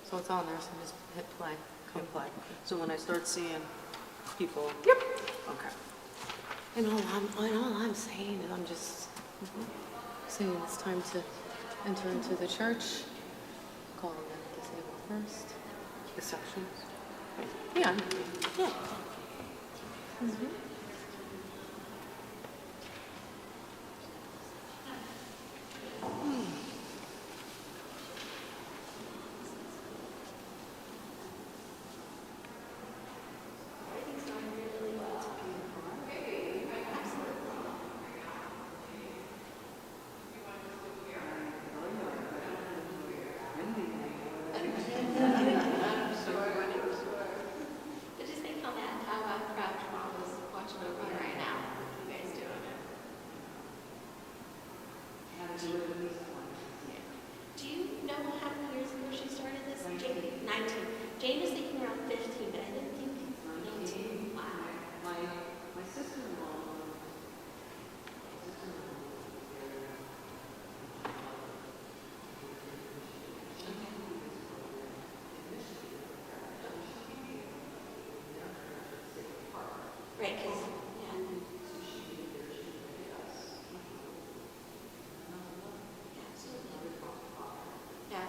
So it's on there, so just hit play. Hit play. So when I start seeing people. Yep. Okay. And all I'm saying is I'm just saying it's time to enter into the church, calling them disabled first. The sections. Yeah. Yeah. But just think on that, how proud your mom is watching over you right now. You guys doing it. Do you know how many years ago she started this? Jane, 19. Jane was thinking around 15, but I didn't think 19. Wow. My sister-in-law. Right, because, yeah. Yeah, absolutely. Yeah.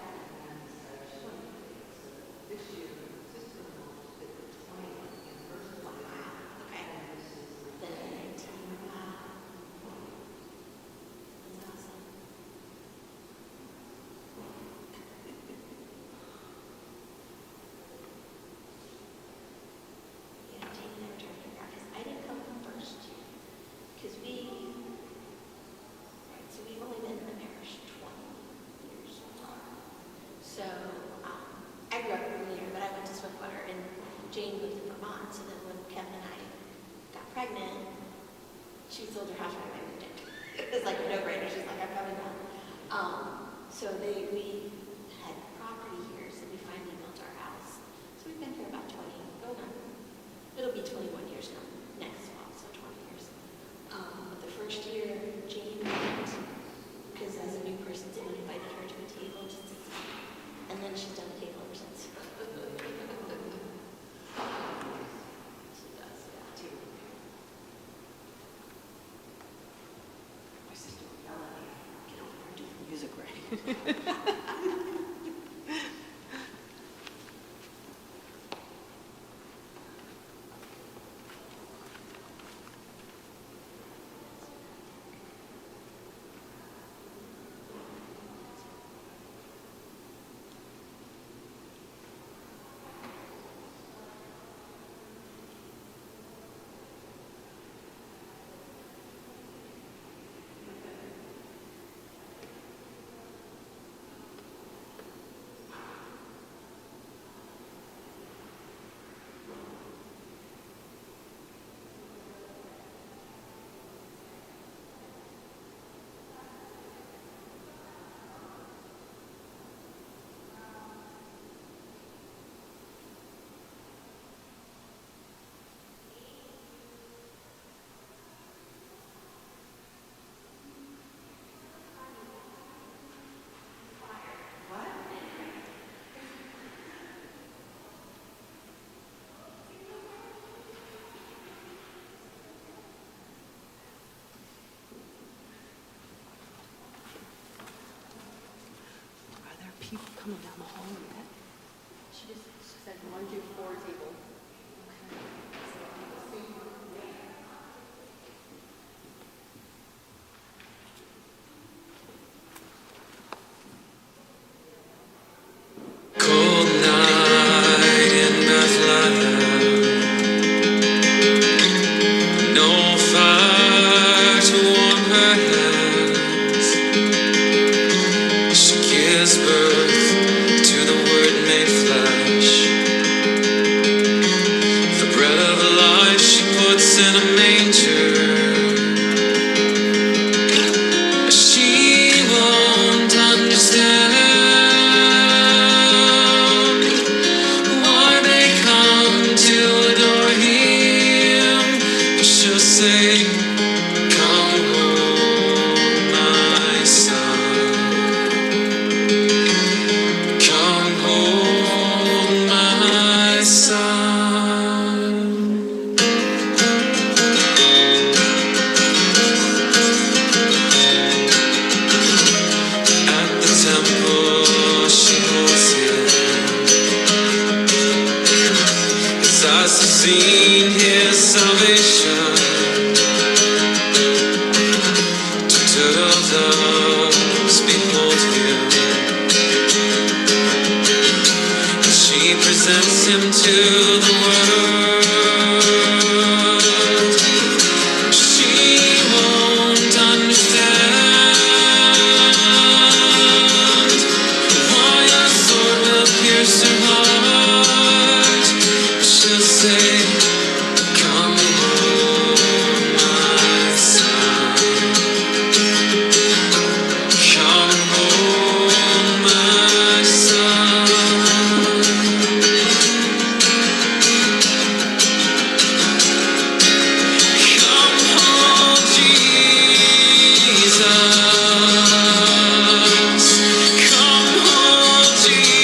Okay. Then 19. Wow. That's awesome. Yeah, Jane and I were trying to figure out, because I didn't come first, because we've only been in the parish 20 years. So, I grew up in here, but I went to Swiftwater, and Jane lived in Vermont, so then when Kevin and I got pregnant, she was older half time I moved in. It was like a no-brainer, she's like, I'm coming down. So we had property here, so we finally built our house. So we've been here about 20, going on, it'll be 21 years now, next fall, so 20 years. But the first year, Jane went, because as a new person, someone invited her to a table, just to see. And then she's done the table ever since. She does, yeah. My sister would yell at me. Get over here and do the music right. Are there people coming down the hall yet? She said 1, 2, 4 table. Cold night in Bethlehem, no fire to warm her hands. She gives birth to the Word made flesh. seen his salvation. Two turtle doves behold him, and she presents him to the world. She won't understand why a sword will pierce her heart. She'll say, "Come home, my son. Come home, my son." Come home, Jesus. Come home, Jesus.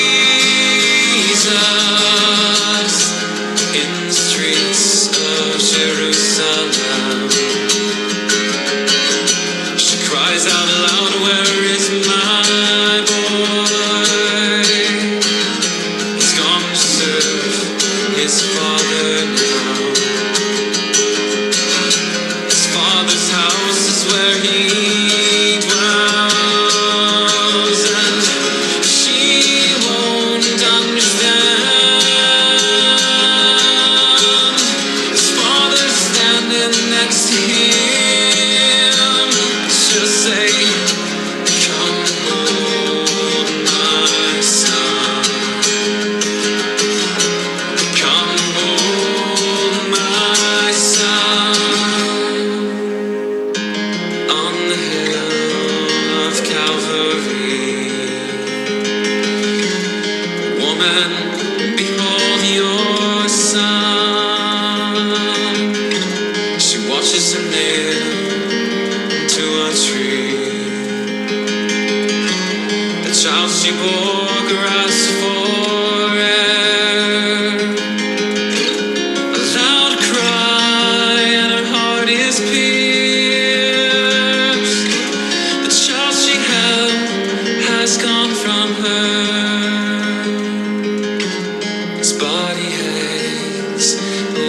In the streets of Jerusalem, she cries out loud, "Where is my boy? He's gone to serve his father now. His father's house is where he dwells," and she won't understand. His father's standing next to him. She'll say, "Come home, my son. Come home, my son." On the hill of Calvary, woman, behold your son. She watches him nailed to a tree. The child she bore grasped for air. A loud cry and her heart is pierced. The child she held has gone from her. His body hangs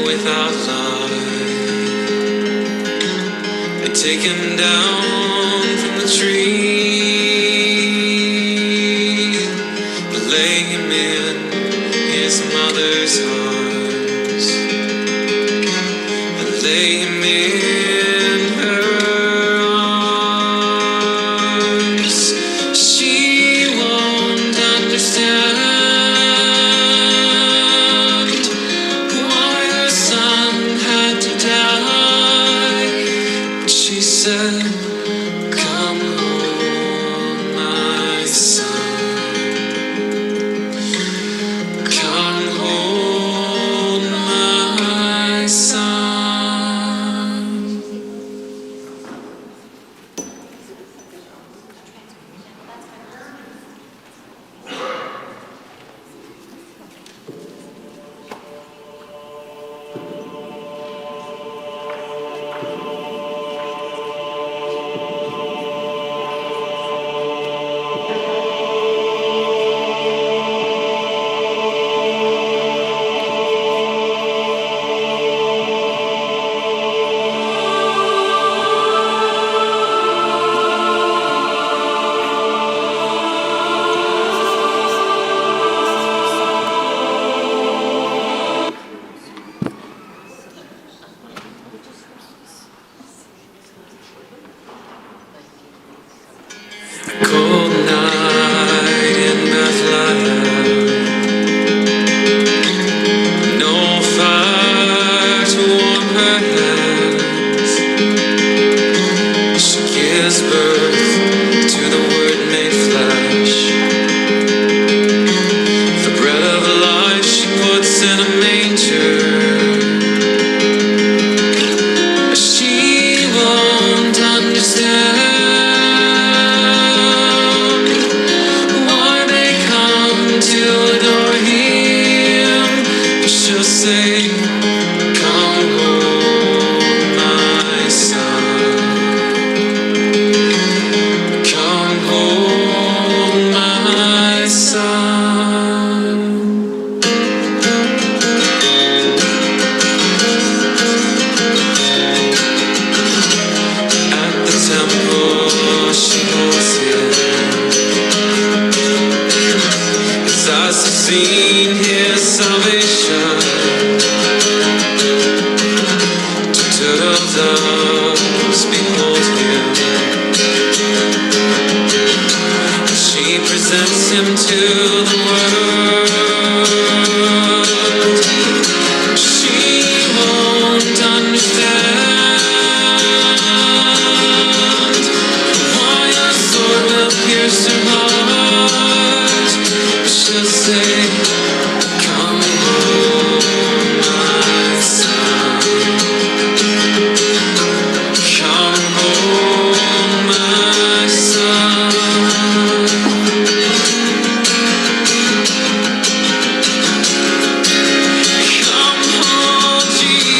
without life. They take him down from the tree, but lay him in his mother's arms, but lay him in her arms. She won't understand why her son had to die. But she said, "Come home, my son. Come home, salvation. Turtle doves behold him. She presents him to the world. She won't understand why a sword will pierce her heart. She'll say, "Come home, my son. Come home, my son." Come home, Jesus.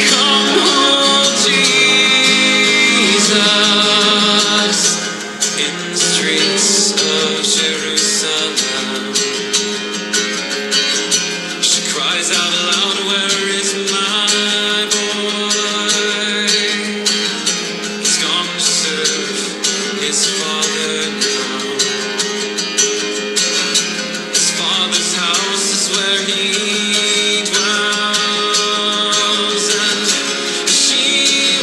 Come home, Jesus. In the streets of Jerusalem, she cries out loud, "Where is my boy?" He's gone to serve his father now. His father's house is where he dwells, and she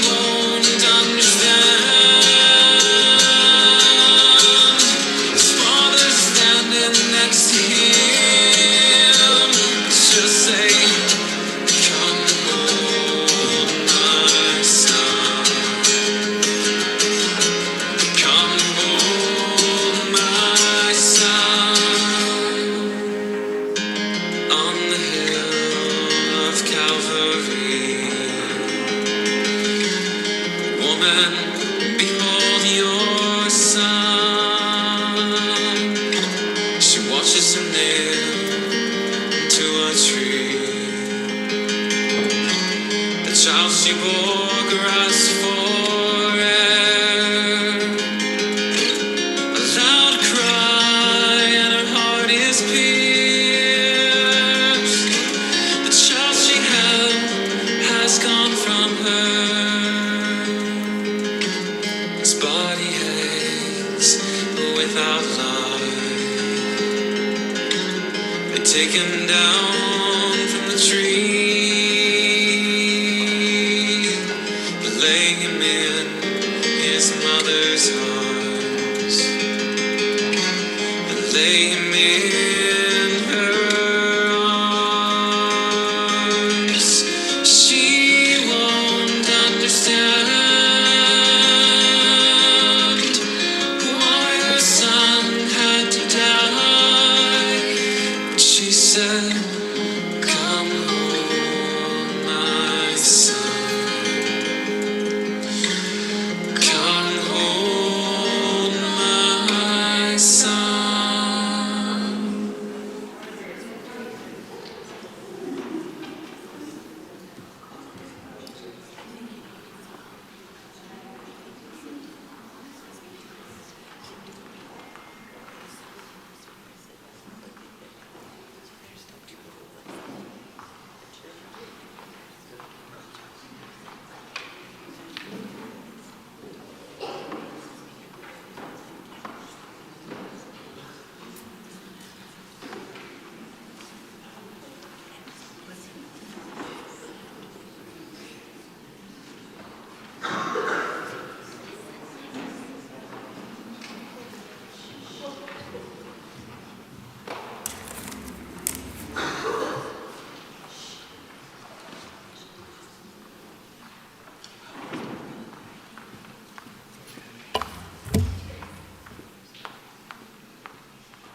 won't understand. His father's standing next to him. She'll say, "Come home, my son. Come home, my son." On the hill of Calvary, woman, behold your son. She watches him nailed to a tree. The child she bore grasped for air. A loud cry and her heart is pierced. The child she held has gone from her. His body hangs without life. They take him down from the tree, but lay him in his mother's arms. But lay him in her arms. She won't understand why her son had to die. But she said, "Come home, my son. Come home, my son."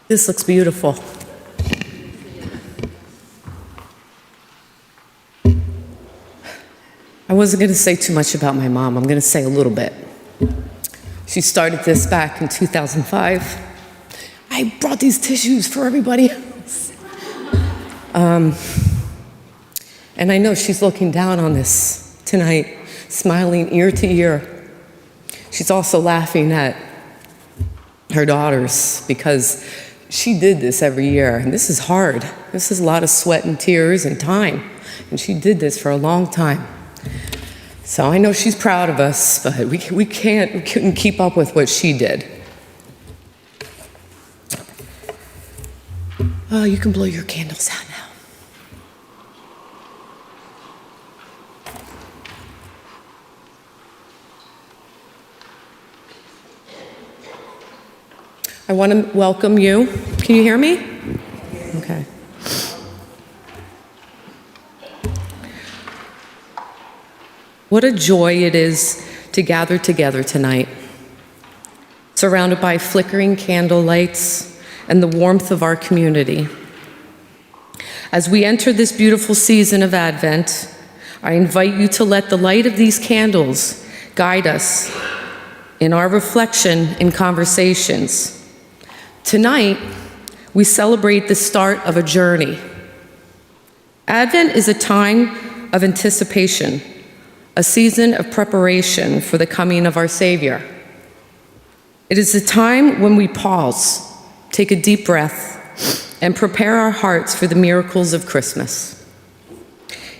This looks beautiful. I wasn't going to say too much about my mom. I'm going to say a little bit. She started this back in 2005. I brought these tissues for everybody else. And I know she's looking down on this tonight, smiling ear to ear. She's also laughing at her daughters because she did this every year, and this is hard. This is a lot of sweat and tears and time, and she did this for a long time. So I know she's proud of us, but we couldn't keep up with what she did. You can blow your candles out now. I want to welcome you. Can you hear me? Okay. What a joy it is to gather together tonight, surrounded by flickering candle lights and the warmth of our community. As we enter this beautiful season of Advent, I invite you to let the light of these candles guide us in our reflection and conversations. Tonight, we celebrate the start of a journey. Advent is a time of anticipation, a season of preparation for the coming of our Savior. It is a time when we pause, take a deep breath, and prepare our hearts for the miracles of Christmas.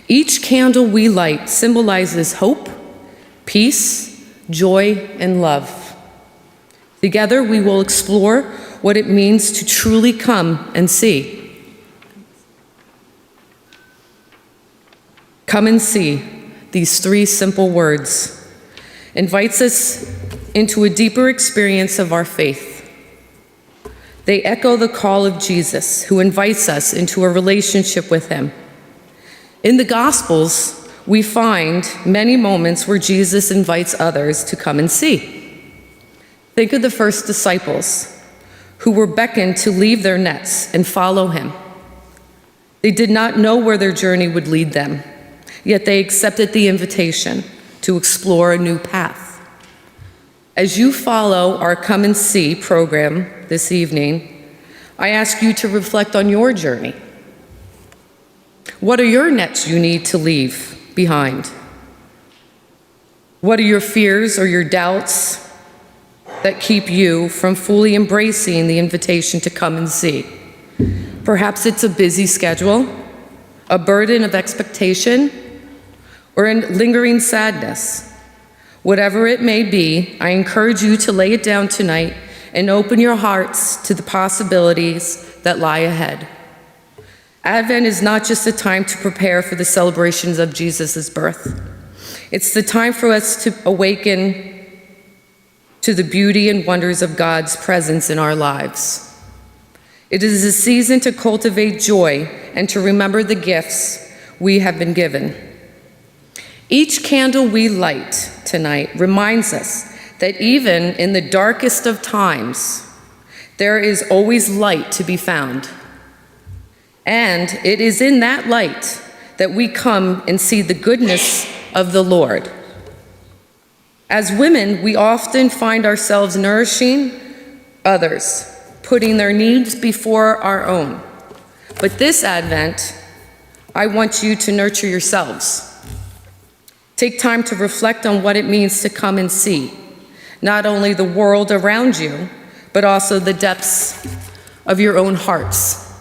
Each candle we light symbolizes hope, peace, joy, and love. Together, we will explore what it means to truly come and see. Come and see, these three simple words, invites us into a deeper experience of our faith. They echo the call of Jesus, who invites us into a relationship with him. In the Gospels, we find many moments where Jesus invites others to come and see. Think of the first disciples, who were beckoned to leave their nets and follow him. They did not know where their journey would lead them, yet they accepted the invitation to explore a new path. As you follow our Come and See program this evening, I ask you to reflect on your journey. What are your nets you need to leave behind? What are your fears or your doubts that keep you from fully embracing the invitation to come and see? Perhaps it's a busy schedule, a burden of expectation, or a lingering sadness. Whatever it may be, I encourage you to lay it down tonight and open your hearts to the possibilities that lie ahead. Advent is not just a time to prepare for the celebrations of Jesus' birth. It's the time for us to awaken to the beauty and wonders of God's presence in our lives. It is a season to cultivate joy and to remember the gifts we have been given. Each candle we light tonight reminds us that even in the darkest of times, there is always light to be found. And it is in that light that we come and see the goodness of the Lord. As women, we often find ourselves nourishing others, putting their needs before our own. But this Advent, I want you to nurture yourselves. Take time to reflect on what it means to come and see, not only the world around you, but also the depths of your own hearts.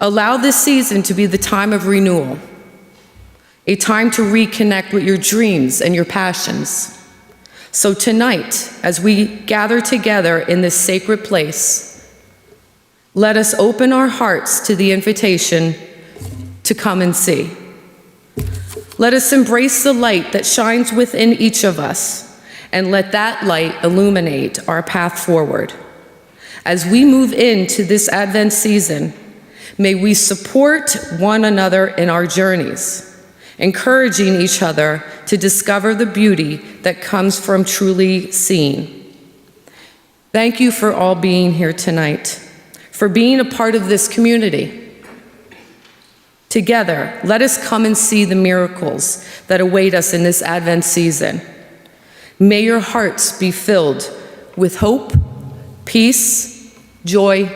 Allow this season to be the time of renewal, a time to reconnect with your dreams and your passions. So tonight, as we gather together in this sacred place, let us open our hearts to the invitation to come and see. Let us embrace the light that shines within each of us, and let that light illuminate our path forward. As we move into this Advent season, may we support one another in our journeys, encouraging each other to discover the beauty that comes from truly seeing. Thank you for all being here tonight, for being a part of this community. Together, let us come and see the miracles that await us in this Advent season. May your hearts be filled with hope, peace, joy,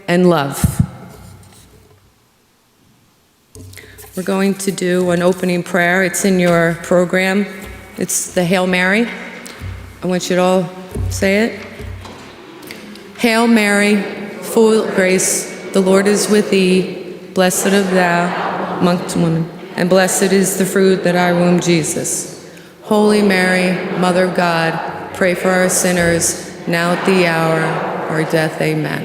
and love. We're going to do an opening prayer. It's in your program. It's the Hail Mary. I want you to all say it. Hail Mary, full of grace, the Lord is with thee. Blessed art thou amongst women, and blessed is the fruit that thy womb, Jesus. Holy Mary, Mother of God, pray for our sinners, now at the hour of our death. Amen.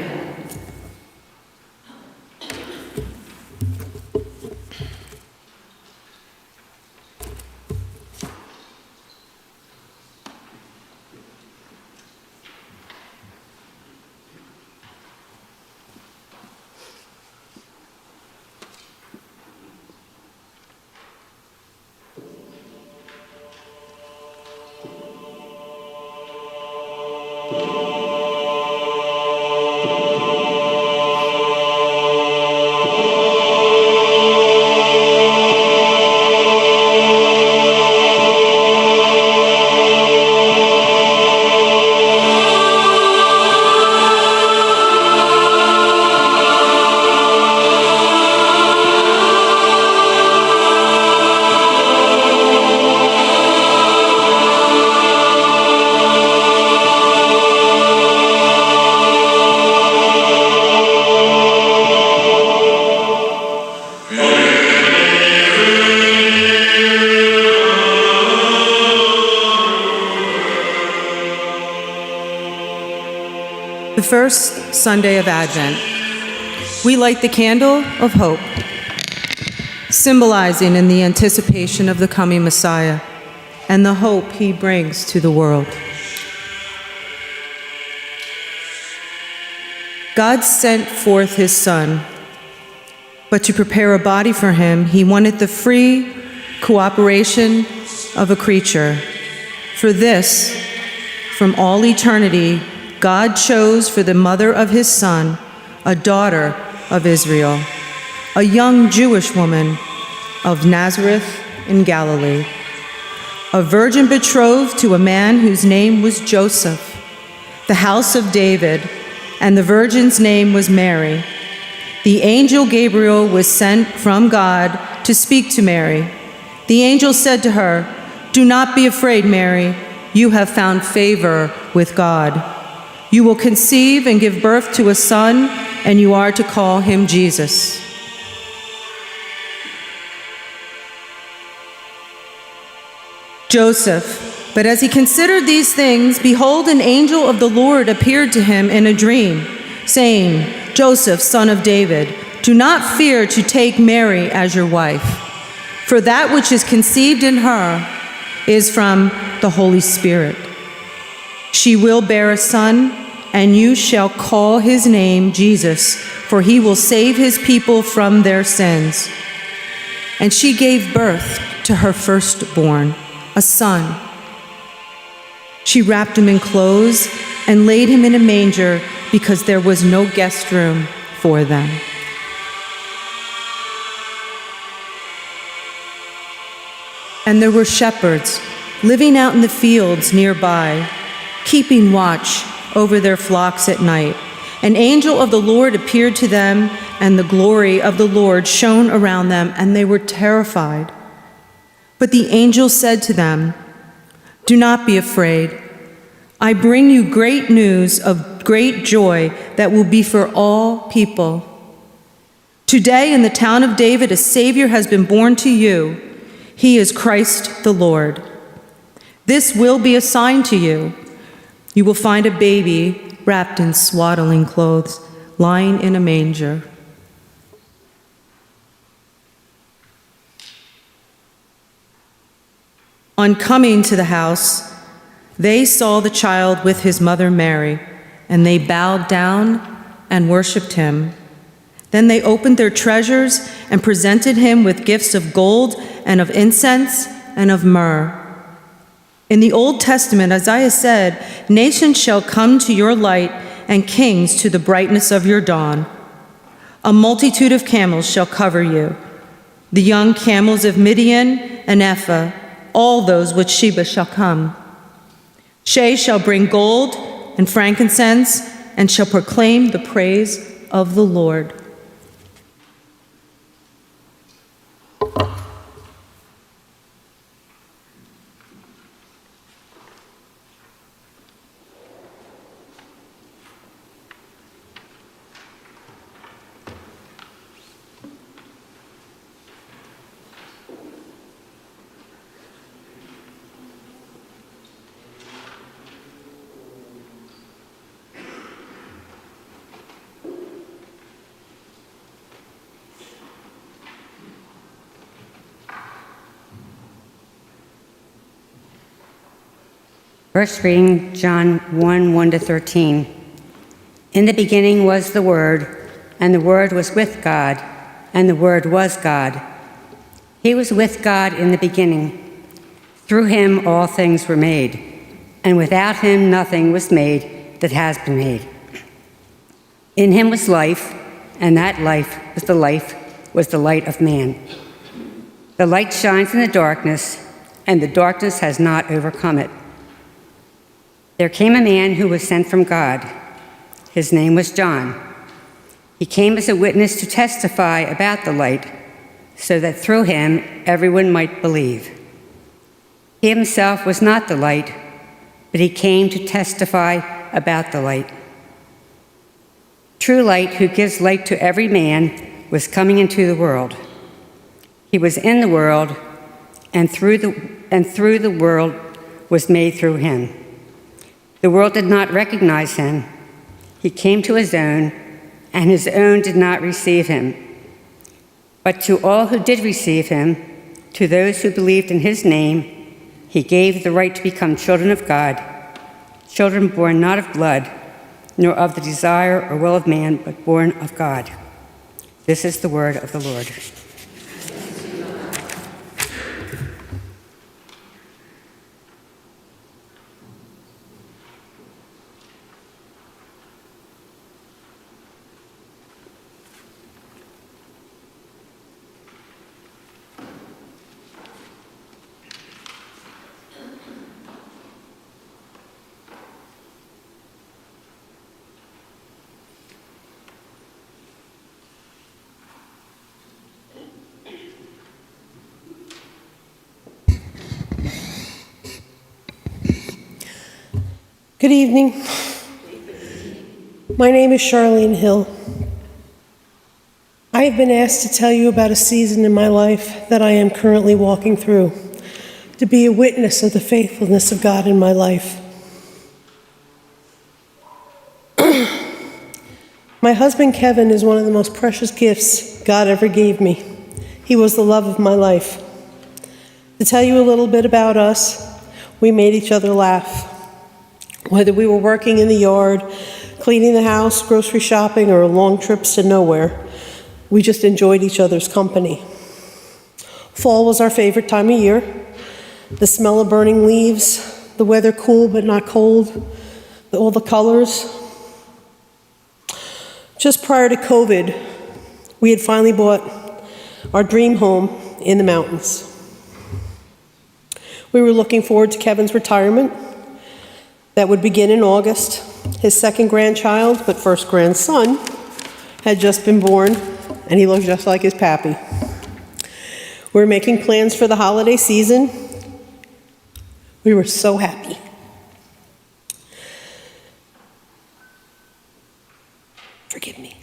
the first Sunday of Advent, we light the candle of hope, symbolizing in the anticipation of the coming Messiah and the hope he brings to the world. God sent forth his Son, but to prepare a body for him, he wanted the free cooperation of a creature. For this, from all eternity, God chose for the mother of his Son a daughter of Israel, a young Jewish woman of Nazareth in Galilee, a virgin betrothed to a man whose name was Joseph, the house of David, and the virgin's name was Mary. The angel Gabriel was sent from God to speak to Mary. The angel said to her, "Do not be afraid, Mary. You have found favor with God. You will conceive and give birth to a son, and you are to call him Jesus." Joseph, but as he considered these things, behold, an angel of the Lord appeared to him in a dream, saying, "Joseph, son of David, do not fear to take Mary as your wife, for that which is conceived in her is from the Holy Spirit. She will bear a son, and you shall call his name Jesus, for he will save his people from their sins." And she gave birth to her firstborn, a son. She wrapped him in clothes and laid him in a manger because there was no guest room for them. And there were shepherds living out in the fields nearby, keeping watch over their flocks at night. An angel of the Lord appeared to them, and the glory of the Lord shone around them, and they were terrified. But the angel said to them, "Do not be afraid. I bring you great news of great joy that will be for all people. Today in the town of David, a Savior has been born to you. He is Christ the Lord. This will be a sign to you. You will find a baby wrapped in swaddling clothes, lying in a manger." On coming to the house, they saw the child with his mother Mary, and they bowed down and worshiped him. Then they opened their treasures and presented him with gifts of gold and of incense and of myrrh. In the Old Testament, Isaiah said, "Nations shall come to your light, and kings to the brightness of your dawn. A multitude of camels shall cover you, the young camels of Midian and Ephah, all those which Sheba shall come. She shall bring gold and frankincense, and shall proclaim the praise of the Lord." First reading, John 1, 1-13. In the beginning was the Word, and the Word was with God, and the Word was God. He was with God in the beginning. Through him all things were made, and without him nothing was made that has been made. In him was life, and that life was the light of man. The light shines in the darkness, and the darkness has not overcome it. There came a man who was sent from God. His name was John. He came as a witness to testify about the light, so that through him everyone might believe. He himself was not the light, but he came to testify about the light. True light, who gives light to every man, was coming into the world. He was in the world, and through the world was made through him. The world did not recognize him. He came to his own, and his own did not receive him. But to all who did receive him, to those who believed in his name, he gave the right to become children of God, children born not of blood, nor of the desire or will of man, but born of God. This is the word of the Lord. Good evening. My name is Charlene Hill. I have been asked to tell you about a season in my life that I am currently walking through, to be a witness of the faithfulness of God in my life. My husband Kevin is one of the most precious gifts God ever gave me. He was the love of my life. To tell you a little bit about us, we made each other laugh. Whether we were working in the yard, cleaning the house, grocery shopping, or long trips to nowhere, we just enjoyed each other's company. Fall was our favorite time of year. The smell of burning leaves, the weather cool but not cold, all the colors. Just prior to COVID, we had finally bought our dream home in the mountains. We were looking forward to Kevin's retirement. That would begin in August. His second grandchild, but first grandson, had just been born, and he looked just like his pappy. We were making plans for the holiday season. We were so happy. Forgive me.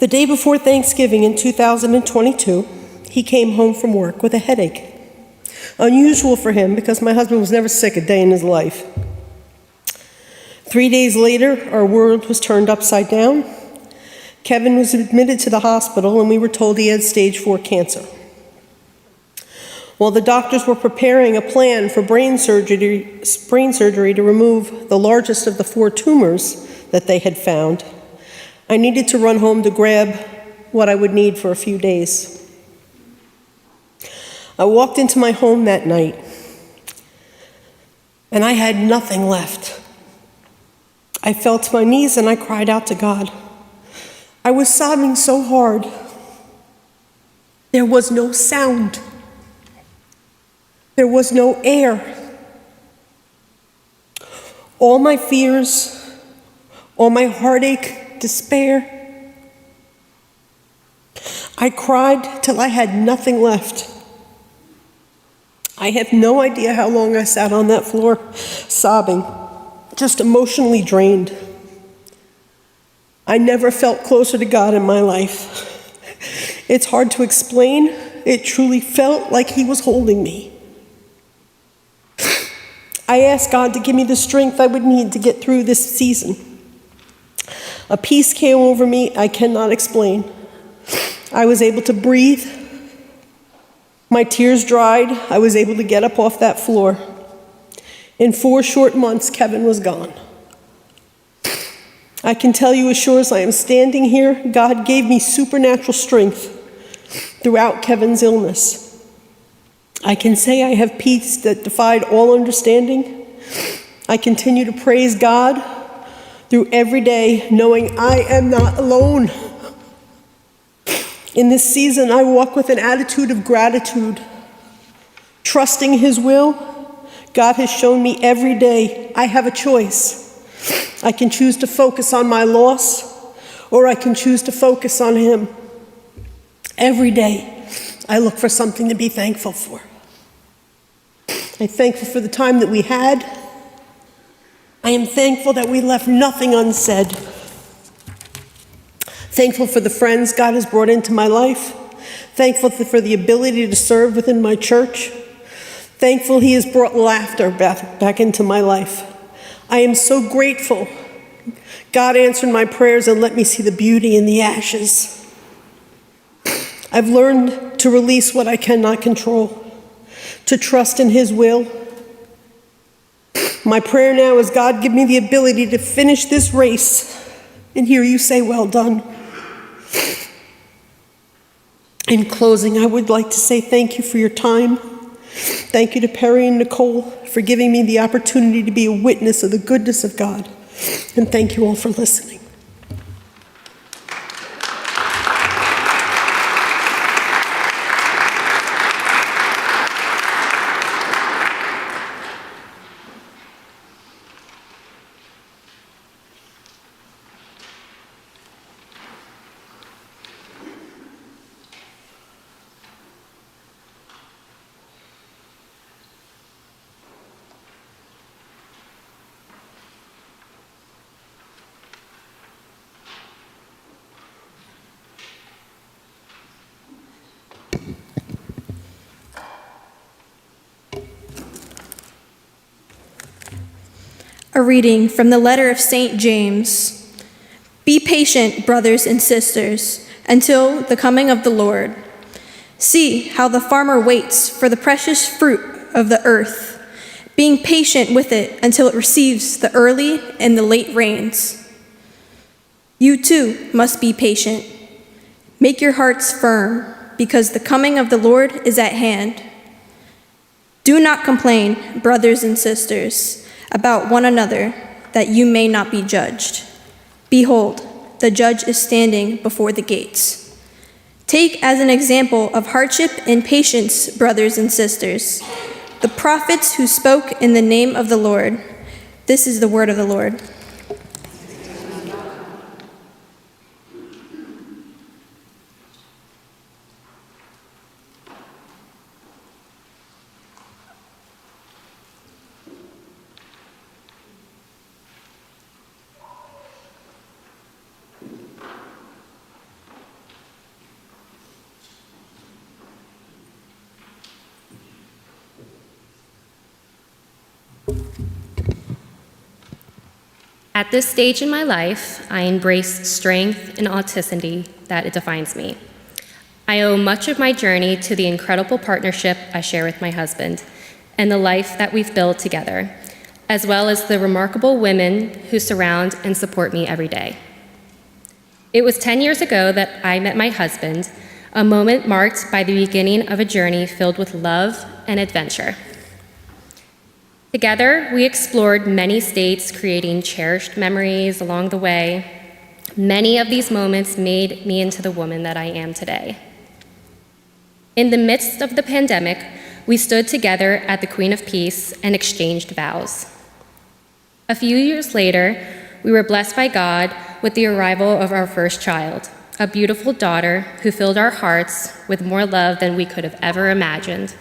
The day before Thanksgiving in 2022, he came home from work with a headache. Unusual for him because my husband was never sick a day in his life. 3 days later, our world was turned upside down. Kevin was admitted to the hospital and we were told he had stage 4 cancer. While the doctors were preparing a plan for brain surgery to remove the largest of the 4 tumors that they had found, I needed to run home to grab what I would need for a few days. I walked into my home that night, and I had nothing left. I fell to my knees and I cried out to God. I was sobbing so hard. There was no sound. There was no air. All my fears, all my heartache, despair. I cried till I had nothing left. I have no idea how long I sat on that floor, sobbing, just emotionally drained. I never felt closer to God in my life. It's hard to explain. It truly felt like He was holding me. I asked God to give me the strength I would need to get through this season. A peace came over me I cannot explain. I was able to breathe. My tears dried. I was able to get up off that floor. In 4 short months, Kevin was gone. I can tell you as sure as I am standing here, God gave me supernatural strength throughout Kevin's illness. I can say I have peace that defied all understanding. I continue to praise God through every day, knowing I am not alone. In this season, I walk with an attitude of gratitude, trusting His will. God has shown me every day I have a choice. I can choose to focus on my loss, or I can choose to focus on Him. Every day, I look for something to be thankful for. I'm thankful for the time that we had. I am thankful that we left nothing unsaid. Thankful for the friends God has brought into my life. Thankful for the ability to serve within my church. Thankful He has brought laughter back into my life. I am so grateful God answered my prayers and let me see the beauty in the ashes. I've learned to release what I cannot control, to trust in His will. My prayer now is, God, give me the ability to finish this race and hear you say, well done. In closing, I would like to say thank you for your time. Thank you to Perry and Nicole for giving me the opportunity to be a witness of the goodness of God. And thank you all for listening. A reading from the letter of St. James. Be patient, brothers and sisters, until the coming of the Lord. See how the farmer waits for the precious fruit of the earth, being patient with it until it receives the early and the late rains. You too must be patient. Make your hearts firm, because the coming of the Lord is at hand. Do not complain, brothers and sisters, about one another, that you may not be judged. Behold, the judge is standing before the gates. Take as an example of hardship and patience, brothers and sisters, the prophets who spoke in the name of the Lord. This is the word of the Lord. At this stage in my life, I embrace strength and authenticity that it defines me. I owe much of my journey to the incredible partnership I share with my husband and the life that we've built together, as well as the remarkable women who surround and support me every day. It was 10 years ago that I met my husband, a moment marked by the beginning of a journey filled with love and adventure. Together, we explored many states, creating cherished memories along the way. Many of these moments made me into the woman that I am today. In the midst of the pandemic, we stood together at the Queen of Peace and exchanged vows. A few years later, we were blessed by God with the arrival of our first child, a beautiful daughter who filled our hearts with more love than we could have ever imagined.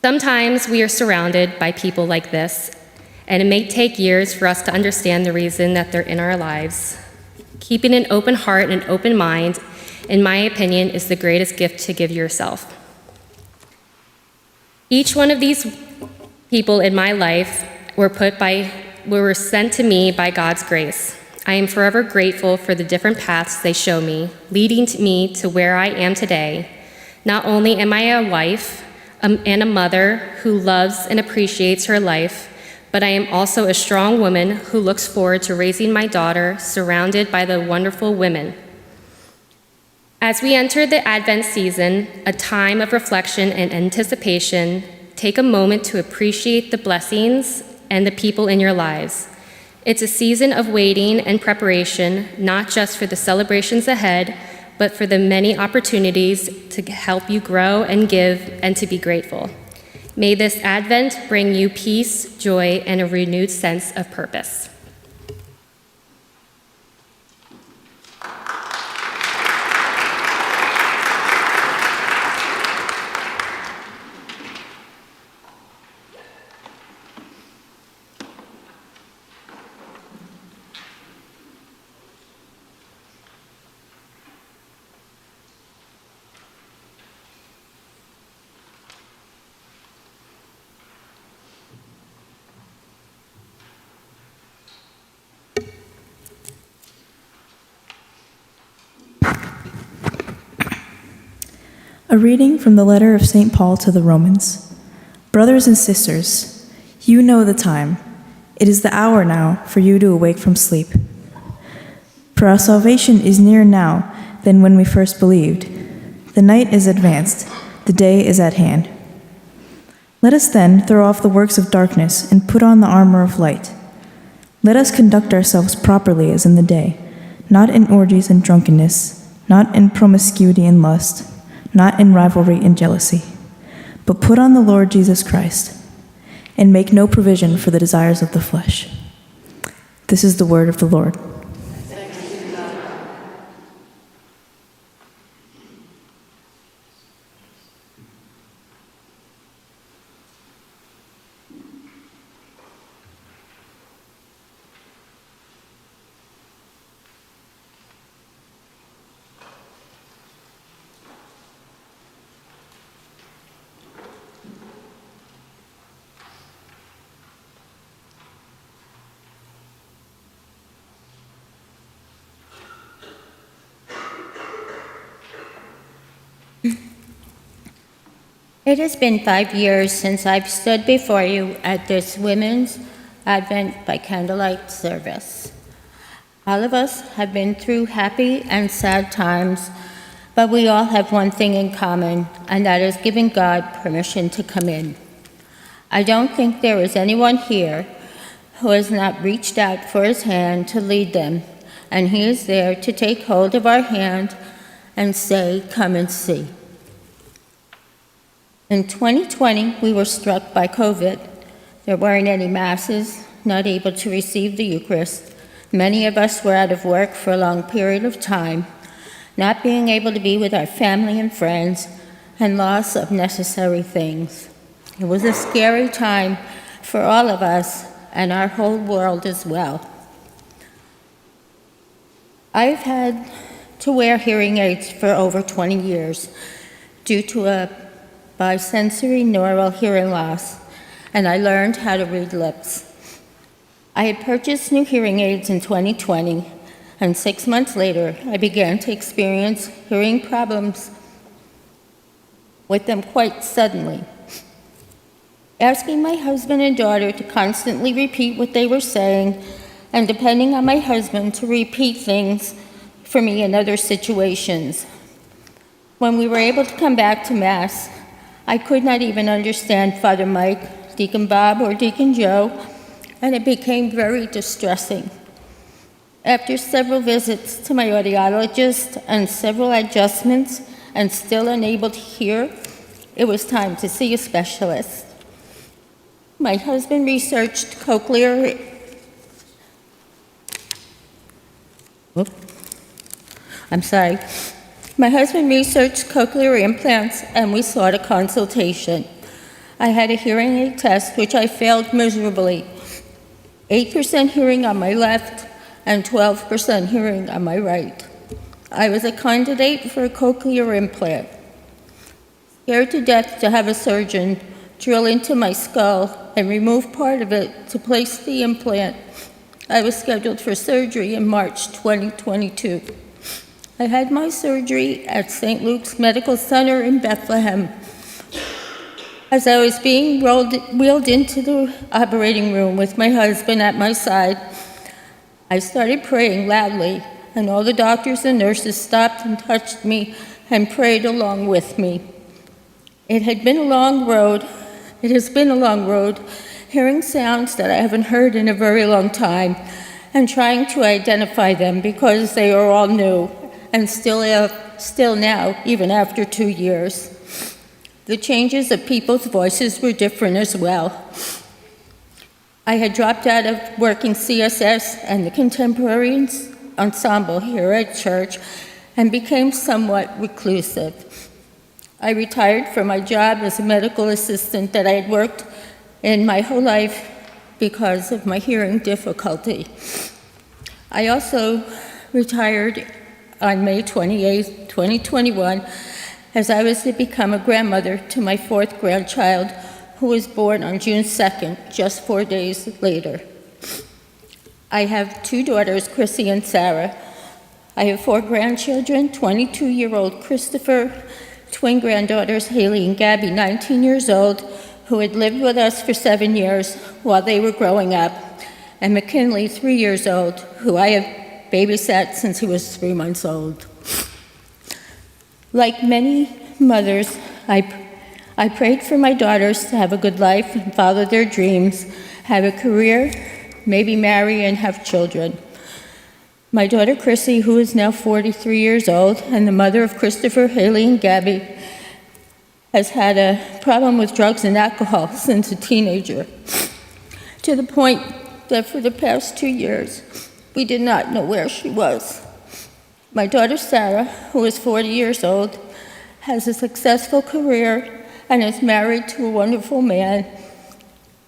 Sometimes we are surrounded by people like this, and it may take years for us to understand the reason that they're in our lives. Keeping an open heart and open mind, in my opinion, is the greatest gift to give yourself. Each one of these people in my life were sent to me by God's grace. I am forever grateful for the different paths they show me, leading me to where I am today. Not only am I a wife, and a mother who loves and appreciates her life, but I am also a strong woman who looks forward to raising my daughter surrounded by the wonderful women. As we enter the Advent season, a time of reflection and anticipation, take a moment to appreciate the blessings and the people in your lives. It's a season of waiting and preparation, not just for the celebrations ahead, but for the many opportunities to help you grow and give and to be grateful. May this Advent bring you peace, joy, and a renewed sense of purpose. A reading from the letter of St. Paul to the Romans. Brothers and sisters, you know the time. It is the hour now for you to awake from sleep. For our salvation is nearer now than when we first believed. The night is advanced, the day is at hand. Let us then throw off the works of darkness and put on the armor of light. Let us conduct ourselves properly as in the day, not in orgies and drunkenness, not in promiscuity and lust, not in rivalry and jealousy, but put on the Lord Jesus Christ, and make no provision for the desires of the flesh. This is the word of the Lord. It has been 5 years since I've stood before you at this Women's Advent by Candlelight service. All of us have been through happy and sad times, but we all have one thing in common, and that is giving God permission to come in. I don't think there is anyone here who has not reached out for his hand to lead them, and he is there to take hold of our hand and say, "Come and see." In 2020, we were struck by COVID. There weren't any masses, not able to receive the Eucharist. Many of us were out of work for a long period of time, not being able to be with our family and friends, and loss of necessary things. It was a scary time for all of us and our whole world as well. I've had to wear hearing aids for over 20 years due to a bisensory neural hearing loss, and I learned how to read lips. I had purchased new hearing aids in 2020, and 6 months later, I began to experience hearing problems with them quite suddenly. Asking my husband and daughter to constantly repeat what they were saying, and depending on my husband to repeat things for me in other situations. When we were able to come back to Mass, I could not even understand Father Mike, Deacon Bob, or Deacon Joe, and it became very distressing. After several visits to my audiologist and several adjustments and still unable to hear, it was time to see a specialist. My husband researched cochlear implants, and we sought a consultation. I had a hearing aid test, which I failed miserably. 8% hearing on my left and 12% hearing on my right. I was a candidate for a cochlear implant. Scared to death to have a surgeon drill into my skull and remove part of it to place the implant, I was scheduled for surgery in March 2022. I had my surgery at St. Luke's Medical Center in Bethlehem. As I was being wheeled into the operating room with my husband at my side, I started praying loudly, and all the doctors and nurses stopped and touched me and prayed along with me. It has been a long road, hearing sounds that I haven't heard in a very long time, and trying to identify them because they are all new, and still now, even after 2 years. The changes of people's voices were different as well. I had dropped out of working CSS and the contemporary ensemble here at church and became somewhat reclusive. I retired from my job as a medical assistant that I had worked in my whole life because of my hearing difficulty. I also retired on May 28, 2021, as I was to become a grandmother to my 4th grandchild, who was born on June 2nd, just 4 days later. I have 2 daughters, Chrissy and Sarah. I have 4 grandchildren, 22-year-old Christopher, twin granddaughters, Haley and Gabby, 19 years old, who had lived with us for 7 years while they were growing up, and McKinley, 3 years old, who I have babysat since he was 3 months old. Like many mothers, I prayed for my daughters to have a good life and follow their dreams, have a career, maybe marry and have children. My daughter Chrissy, who is now 43 years old and the mother of Christopher, Haley, and Gabby, has had a problem with drugs and alcohol since a teenager, to the point that for the past 2 years, we did not know where she was. My daughter Sarah, who is 40 years old, has a successful career and is married to a wonderful man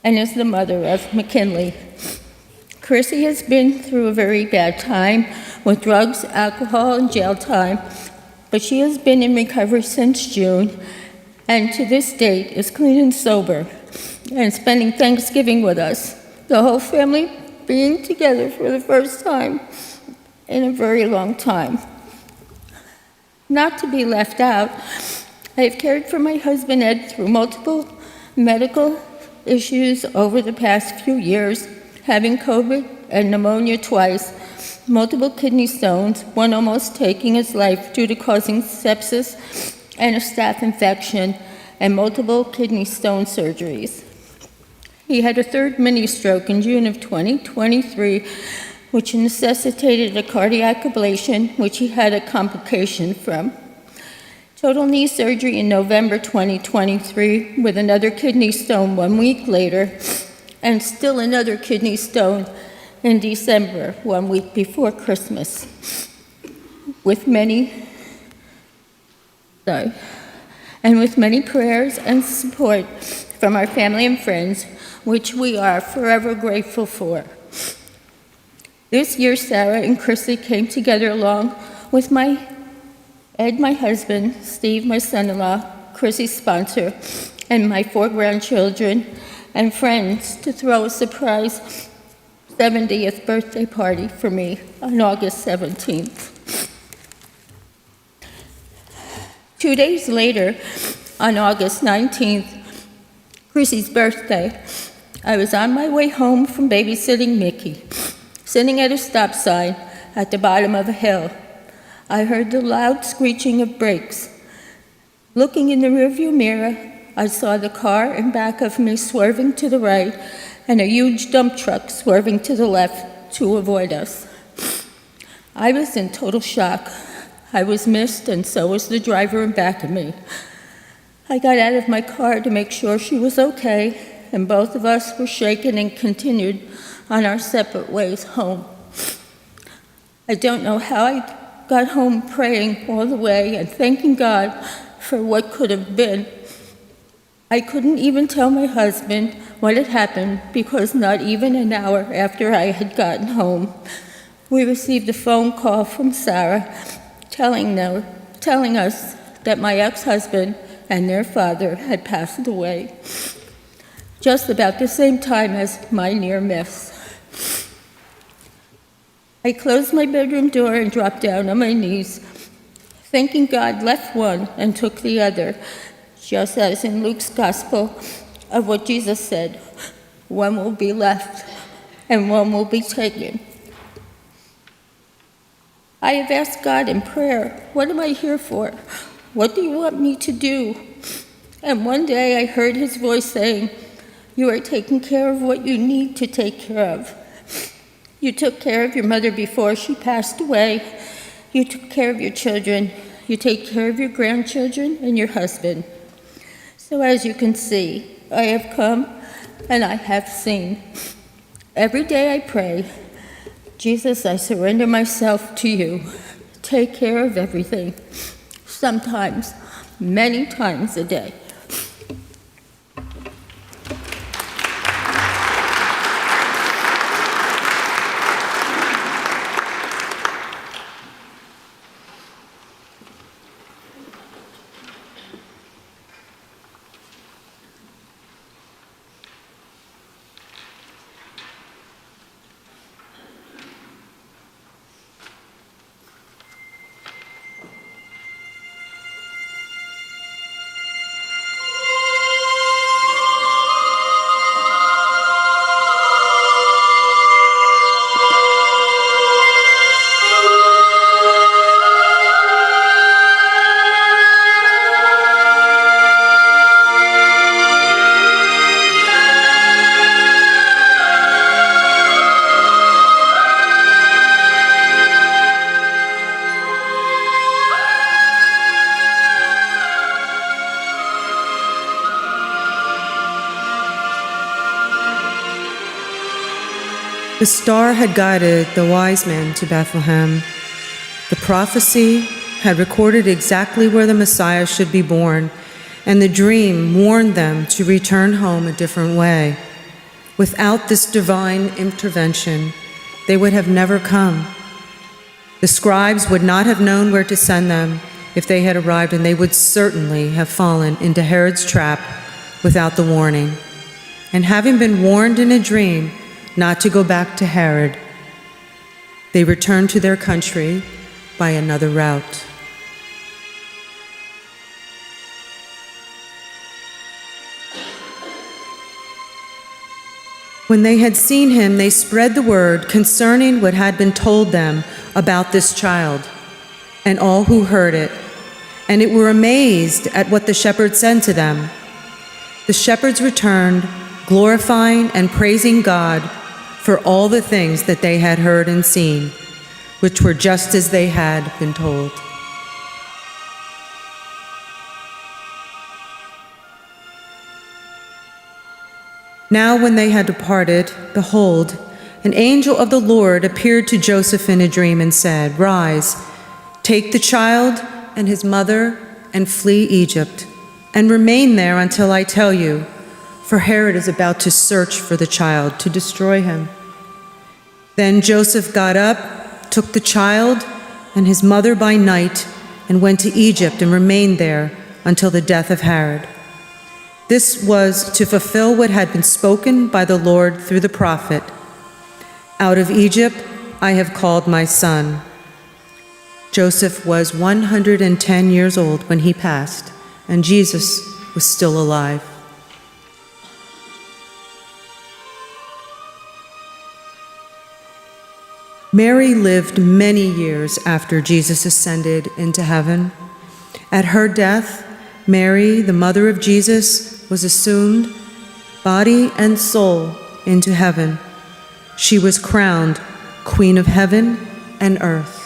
and is the mother of McKinley. Chrissy has been through a very bad time with drugs, alcohol, and jail time, but she has been in recovery since June and to this date is clean and sober and spending Thanksgiving with us, the whole family being together for the first time in a very long time. Not to be left out, I have cared for my husband Ed through multiple medical issues over the past few years, having COVID and pneumonia twice, multiple kidney stones, one almost taking his life due to causing sepsis and a staph infection, and multiple kidney stone surgeries. He had a third mini stroke in June of 2023, which necessitated a cardiac ablation, which he had a complication from. Total knee surgery in November 2023, with another kidney stone 1 week later, and still another kidney stone in December, 1 week before Christmas. With many prayers and support from our family and friends, which we are forever grateful for. This year, Sarah and Chrissy came together along with Ed, my husband, Steve, my son-in-law, Chrissy's sponsor, and my 4 grandchildren and friends to throw a surprise 70th birthday party for me on August 17th. 2 days later, on August 19th, Chrissy's birthday, I was on my way home from babysitting Mickey, sitting at a stop sign at the bottom of a hill. I heard the loud screeching of brakes. Looking in the rearview mirror, I saw the car in back of me swerving to the right and a huge dump truck swerving to the left to avoid us. I was in total shock. I was missed, and so was the driver in back of me. I got out of my car to make sure she was okay, and both of us were shaken and continued on our separate ways home. I don't know how I got home praying all the way and thanking God for what could have been. I couldn't even tell my husband what had happened because not even an hour after I had gotten home, we received a phone call from Sarah telling us that my ex-husband and their father had passed away, just about the same time as my near miss. I closed my bedroom door and dropped down on my knees, thanking God left one and took the other, just as in Luke's gospel of what Jesus said, one will be left and one will be taken. I have asked God in prayer, what am I here for? What do you want me to do? And one day I heard his voice saying, you are taking care of what you need to take care of. You took care of your mother before she passed away. You took care of your children. You take care of your grandchildren and your husband. So as you can see, I have come and I have seen. Every day I pray, Jesus, I surrender myself to you. Take care of everything. Sometimes, many times a day. The star had guided the wise men to Bethlehem. The prophecy had recorded exactly where the Messiah should be born, and the dream warned them to return home a different way. Without this divine intervention, they would have never come. The scribes would not have known where to send them if they had arrived, and they would certainly have fallen into Herod's trap without the warning. And having been warned in a dream not to go back to Herod, they returned to their country by another route. When they had seen him, they spread the word concerning what had been told them about this child, and all who heard it, and it were amazed at what the shepherds said to them. The shepherds returned, glorifying and praising God for all the things that they had heard and seen, which were just as they had been told. Now when they had departed, behold, an angel of the Lord appeared to Joseph in a dream and said, "Rise, take the child and his mother and flee Egypt, and remain there until I tell you, for Herod is about to search for the child to destroy him." Then Joseph got up, took the child and his mother by night, and went to Egypt and remained there until the death of Herod. This was to fulfill what had been spoken by the Lord through the prophet, "Out of Egypt I have called my son." Joseph was 110 years old when he passed, and Jesus was still alive. Mary lived many years after Jesus ascended into heaven. At her death, Mary, the mother of Jesus, was assumed, body and soul, into heaven. She was crowned Queen of heaven and earth.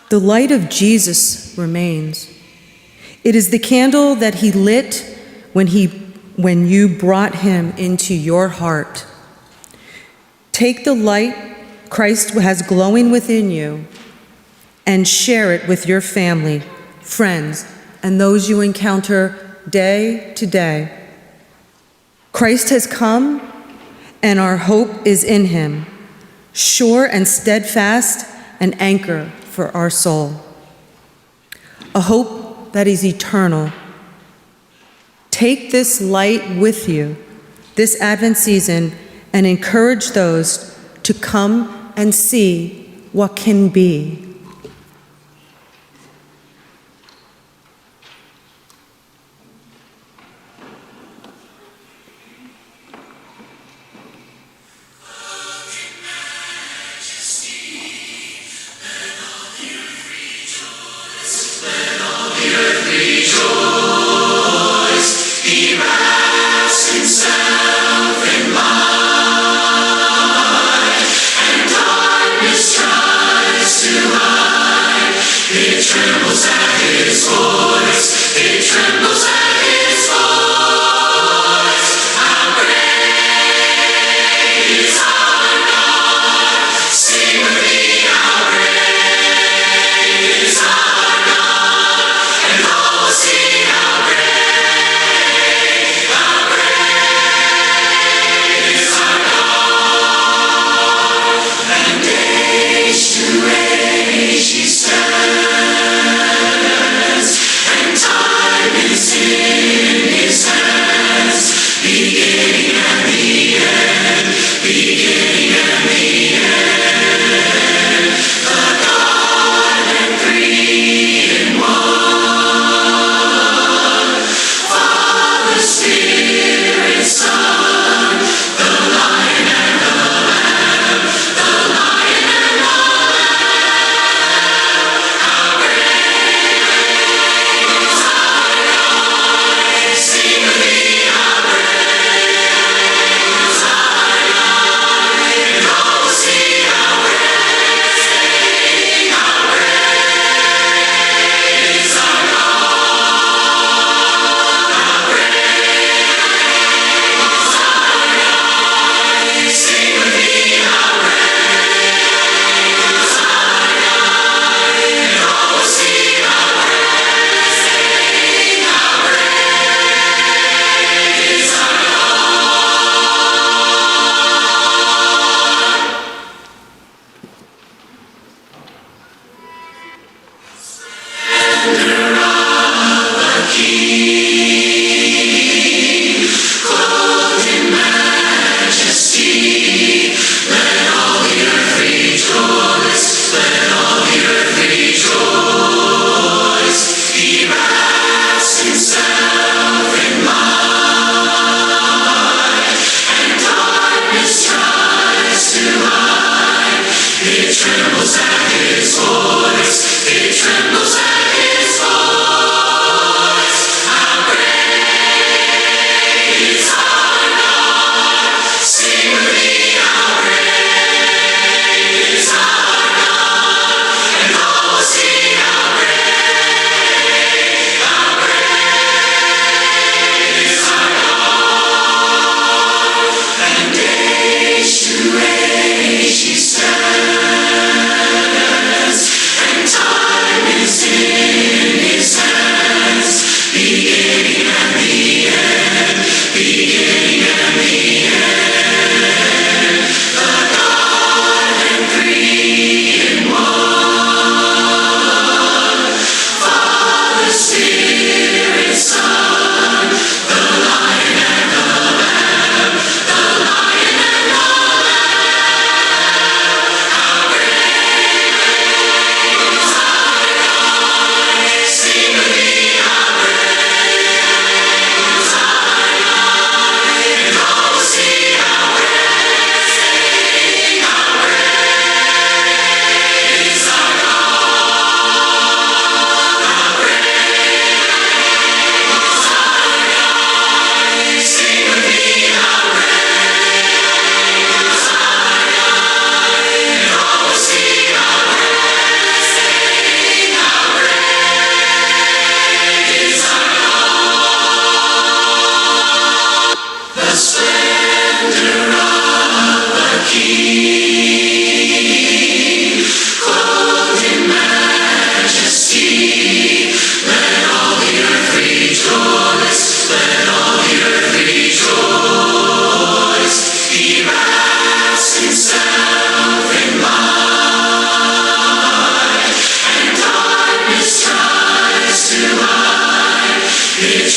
The light of Jesus remains. It is the candle that he lit when you brought him into your heart. Take the light Christ has glowing within you and share it with your family, friends, and those you encounter day to day. Christ has come, and our hope is in him, sure and steadfast, an anchor for our soul, a hope that is eternal. Take this light with you this Advent season and encourage those to come and see what can be. He stands, and time is in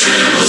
Send